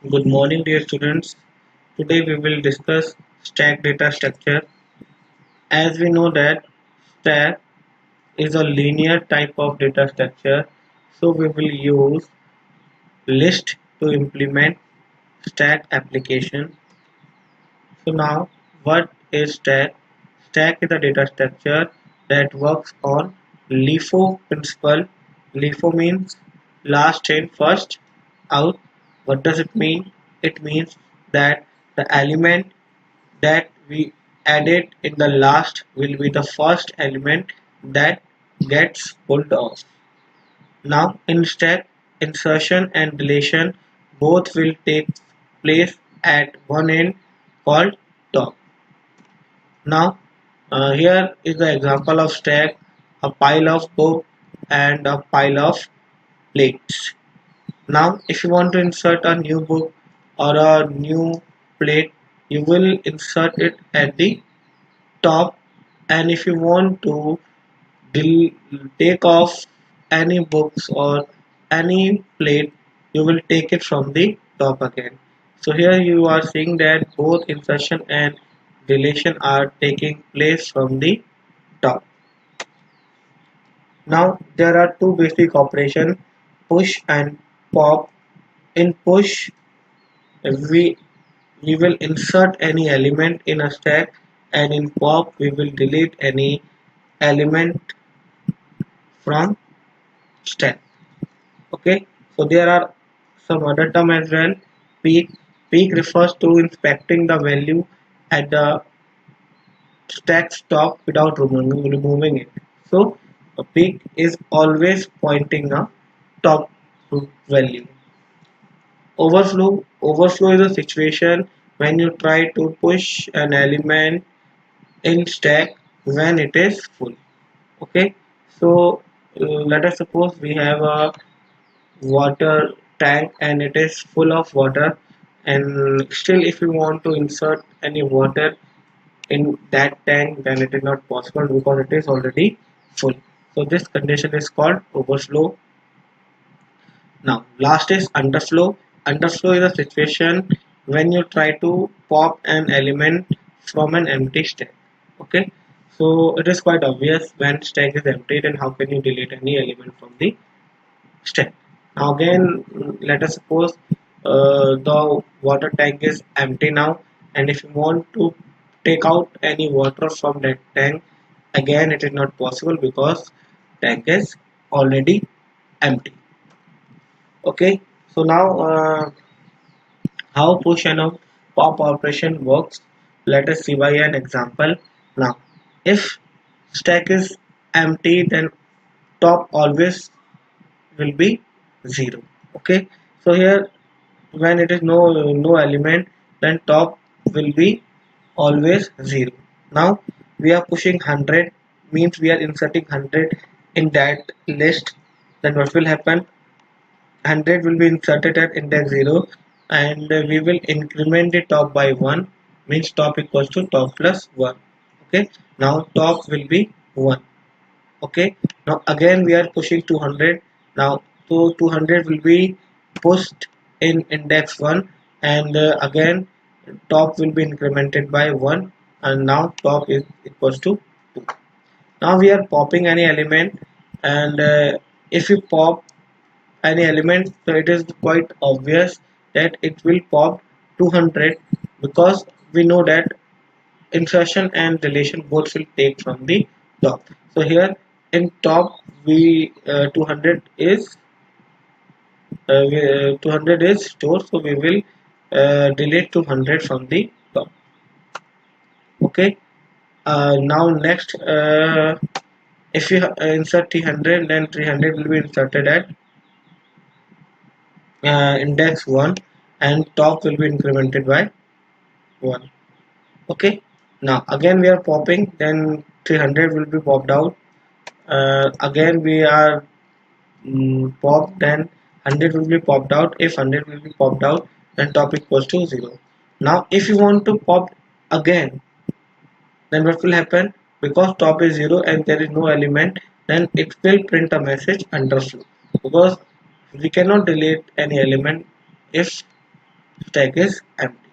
Good morning, dear students. Today we will discuss stack data structure. As we know that stack is a linear type of data structure, so we will use list to implement stack application. So now, what is stack? Stack is a data structure that works on LIFO principle. LIFO means last in, first out. What does it mean? It means that the element that we added in the last will be the first element that gets pulled off. Now in stack, insertion and deletion both will take place at one end called top. Now here is the example of stack: a pile of book and a pile of plates. Now if you want to insert a new book or a new plate, you will insert it at the top, and if you want to take off any books or any plate, you will take it from the top again. So here you are seeing that both insertion and deletion are taking place from the top. Now there are two basic operations: push and pop. In push, we will insert any element in a stack, and in pop we will delete any element from stack. Okay, so there are some other term as well. Peek refers to inspecting the value at the stack's top without removing it. So a peek is always pointing a top value. Overflow is a situation when you try to push an element in stack when it is full. Okay, so let us suppose we have a water tank and it is full of water, and still if you want to insert any water in that tank, then it is not possible because it is already full. So this condition is called overflow. Now last is underflow. Underflow is a situation when you try to pop an element from an empty stack. Okay, so it is quite obvious when stack is empty, then how can you delete any element from the stack? Now again, let us suppose the water tank is empty now, and if you want to take out any water from that tank, again it is not possible because tank is already empty. Okay, so now how push and pop operation works, let us see by an example. Now if stack is empty, then top always will be 0. Okay, so here when it is no element, then top will be always 0. Now we are pushing 100, means we are inserting 100 in that list. Then what will happen? 100 will be inserted at index 0, and we will increment the top by 1, means top equals to top plus 1. Okay, now top will be 1. Okay, now again we are pushing 200. Now so 200 will be pushed in index 1, and again top will be incremented by 1, and now top is equals to 2. Now we are popping any element, and if you pop any element, so it is quite obvious that it will pop 200, because we know that insertion and deletion both will take from the top. So here in top we 200 is stored, so we will delete 200 from the top. Okay, now next, if you insert 300, then 300 will be inserted at index 1, and top will be incremented by 1. Okay, now again we are popping, then 300 will be popped out. Again we are popped, then 100 will be popped out. If 100 will be popped out, then top equals to 0. Now if you want to pop again, then what will happen? Because top is 0 and there is no element, then it will print a message underflow, because we cannot delete any element if stack is empty.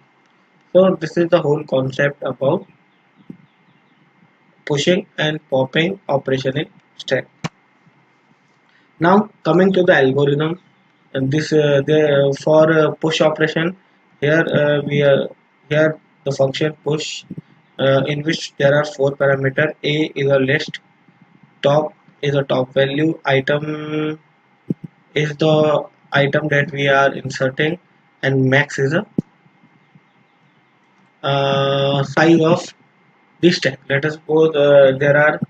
So this is the whole concept about pushing and popping operation in stack. Now coming to the algorithm, and this for push operation, here we are here the function push, in which there are four parameters. A is a list, top is a top value, item is the item that we are inserting, and max is a size of the stack. Let us suppose there are,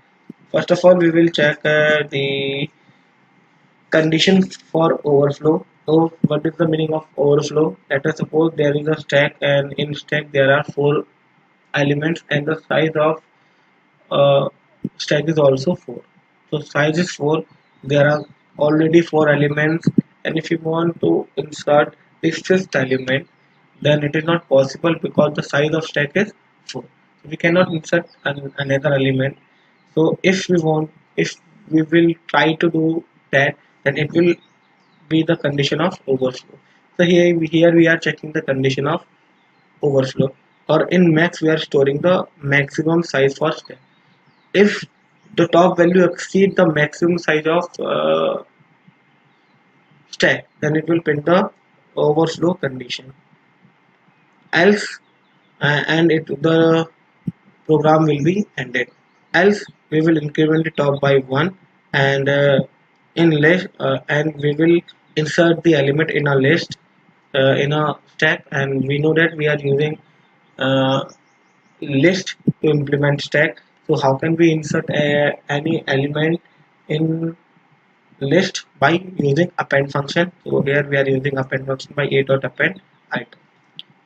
first of all we will check the condition for overflow. So what is the meaning of overflow? Let us suppose there is a stack, and in stack there are four elements, and the size of uh, stack is also 4. So size is 4, there are already 4 elements, and if you want to insert the fifth element, then it is not possible because the size of stack is 4. So we cannot insert another element. So if we will try to do that, then it will be the condition of overflow. So here we are checking the condition of overflow, or in max we are storing the maximum size for stack. If the top value exceeds the maximum size of stack, then it will print the overflow condition. Else, and it the program will be ended. Else, we will increment the top by 1, and in list, and we will insert the element in a list, in a stack, and we know that we are using uh, list to implement stack. So how can we insert any element in list? By using append function. So here we are using append function by a dot append item.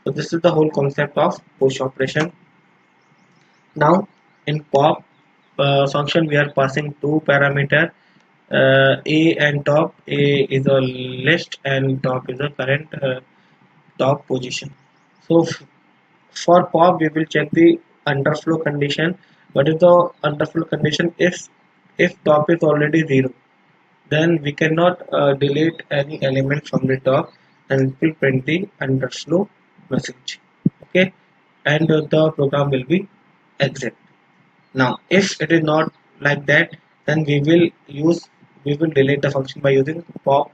So this is the whole concept of push operation. Now in pop function we are passing two parameter, a and top. A is a list and top is a current top position. So for pop we will check the underflow condition. What is the underflow condition? If top is already 0, then we cannot delete any element from the top, and it will print the underflow message. Okay, and the program will be exit. Now if it is not like that, then we will delete the function by using pop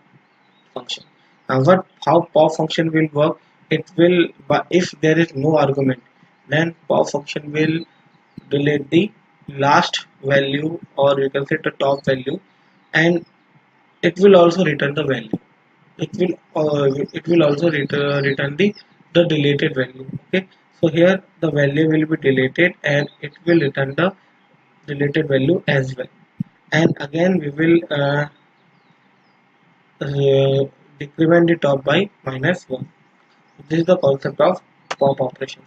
function. Now what how pop function will work? It will, but if there is no argument, then pop function will delete the last value, or you can say the top value, and it will also return the value. It will also return the deleted value. Okay, so here the value will be deleted, and it will return the deleted value as well. And again we will uh, decrement the top by -1. This is the concept of pop operation.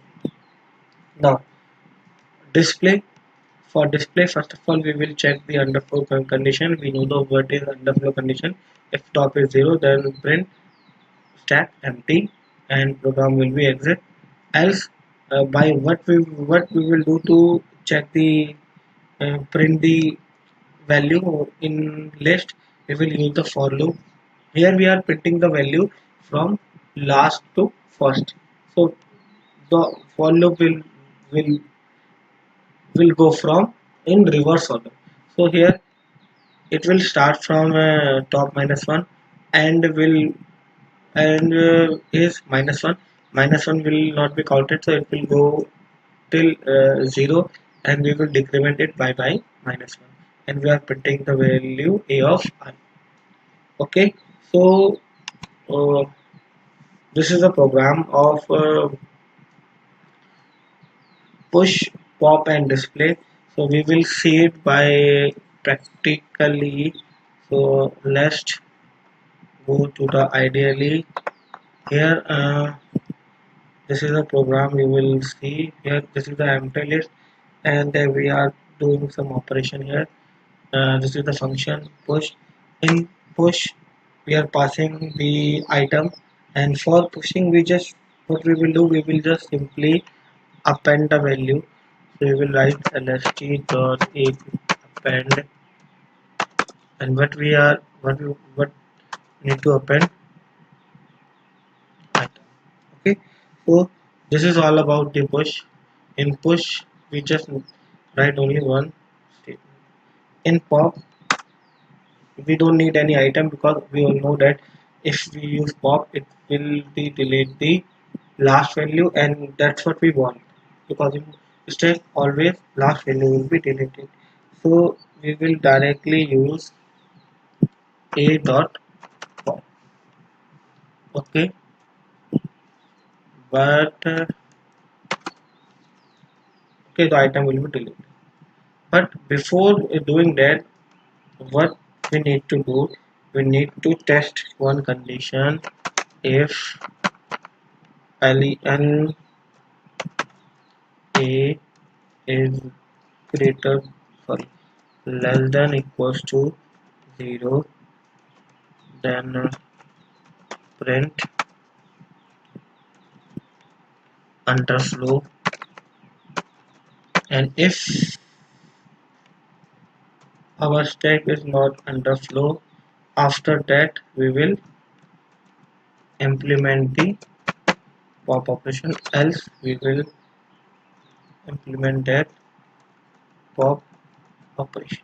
Now display. For display, first of all we will check the underflow condition. We know the what is underflow condition. If top is 0, then print stack empty, and program will be exit. Else, by what we will do to check the print the value in list, we will use the for loop. Here we are printing the value from last to first. So the for loop will will go from in reverse order. So here it will start from top -1, and will and is -1. -1 will not be counted, so it will go till 0, and we will decrement it by -1, and we are printing the value a of I. Okay, so uh, this is a program of push, pop, and display. So we will see it by practically. So let's go to the ideally. Here this is a program you will see here. This is the empty list, and we are doing some operation here. This is the function push. In push we are passing the item, and for pushing we just, what we will do, we will just simply append the value. So we will write lst dot append, and what need to append item. So this is all about the push. In push we just write only one statement. In pop we don't need any item because we all know that if we use pop it will be delete the last value, and that's what we want because in stack always last value will be deleted. So we will directly use a dot pop. Okay, but okay, the item will be deleted. But before doing that, what we need to do, we need to test one condition. If len a is greater, sorry, less than equals to 0, then print underflow. And if our stack is not underflow, after that we will implement the pop operation, else we will implement that pop operation.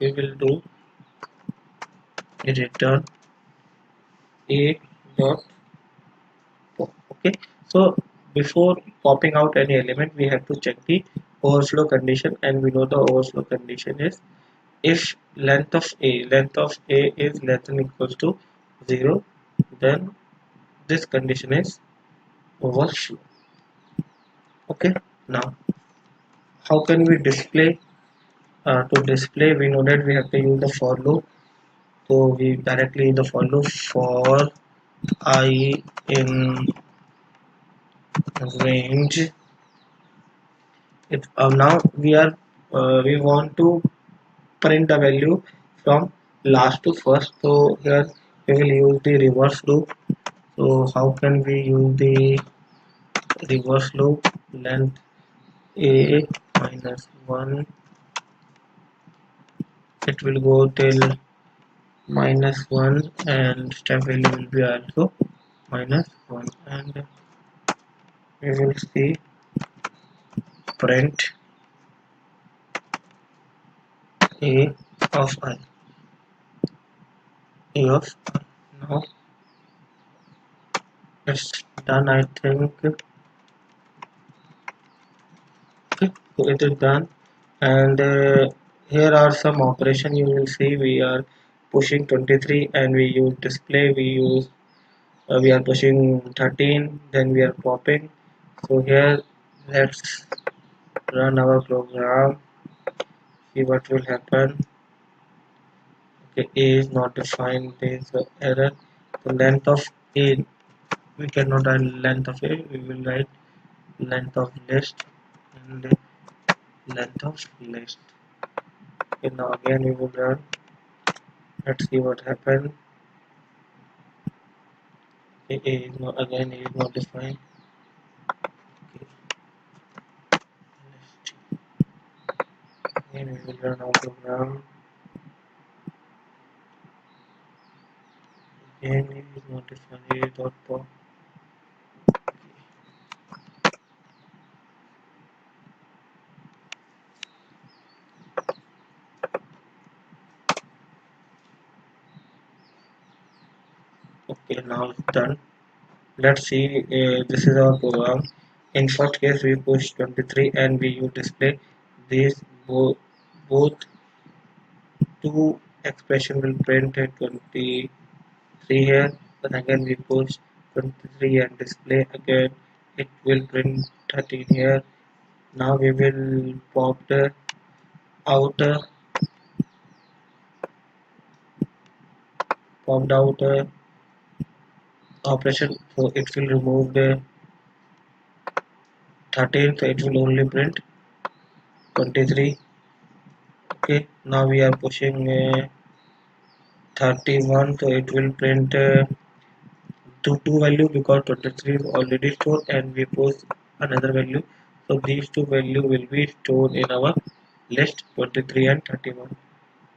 We will do a return a dot pop. Okay, so before popping out any element we have to check the overflow condition, and we know the overflow condition is if length of a is less than equals to 0, then this condition is overflow. Okay, now how can we display? To display we know that we have to use the for loop. So we directly use the for loop for I in range. Now we want to print the value from last to first. So here we will use the reverse loop. So how can we use the reverse loop? Length a minus 1, it will go till minus 1, and step value will be also minus 1, and we will see print a of I, a of I. Now it's done, I think. Okay, so it is done, and here are some operation. You will see we are pushing 23, and we use display, we are pushing 13, then we are popping. So here let's run our program, see what will happen. Okay, a is not defined, there is an error. The length of a, we cannot write length of a, we will write length of list, and length of list. Okay, now again we will run. Let's see what happened. Okay, a is not, again a is not defined. Okay, again we will run our program. Again a is not defined, a dot pop. Okay, now it's done. Let's see, this is our program. In first case we push 23 and we use display. These both two expression will print at 23 here. Then again we push 23 and display, again it will print 13 here. Now we will pop the outer popped out operation, so it will remove the 13, so it will only print 23. Okay, now we are pushing 31, so it will print two value because 23 is already stored, and we push another value, so these two value will be stored in our list, 23 and 31.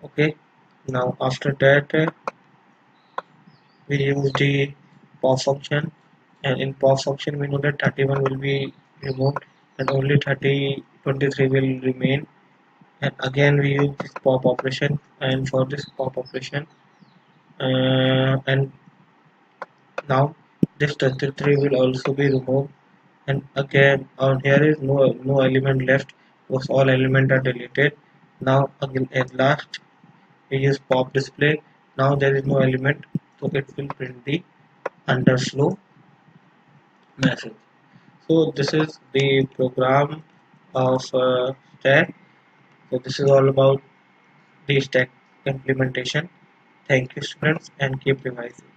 Okay, now after that we use the pop function. and in pop function we know that 31 will be removed and only 23 will remain, and again we use this pop operation, and for this pop operation and now this 23 will also be removed, and again on here is no element left because all elements are deleted. Now again at last we use pop display. Now there is no element, so it will print the underflow message. So this is the program of stack. So this is all about the stack implementation. Thank you students and keep revising.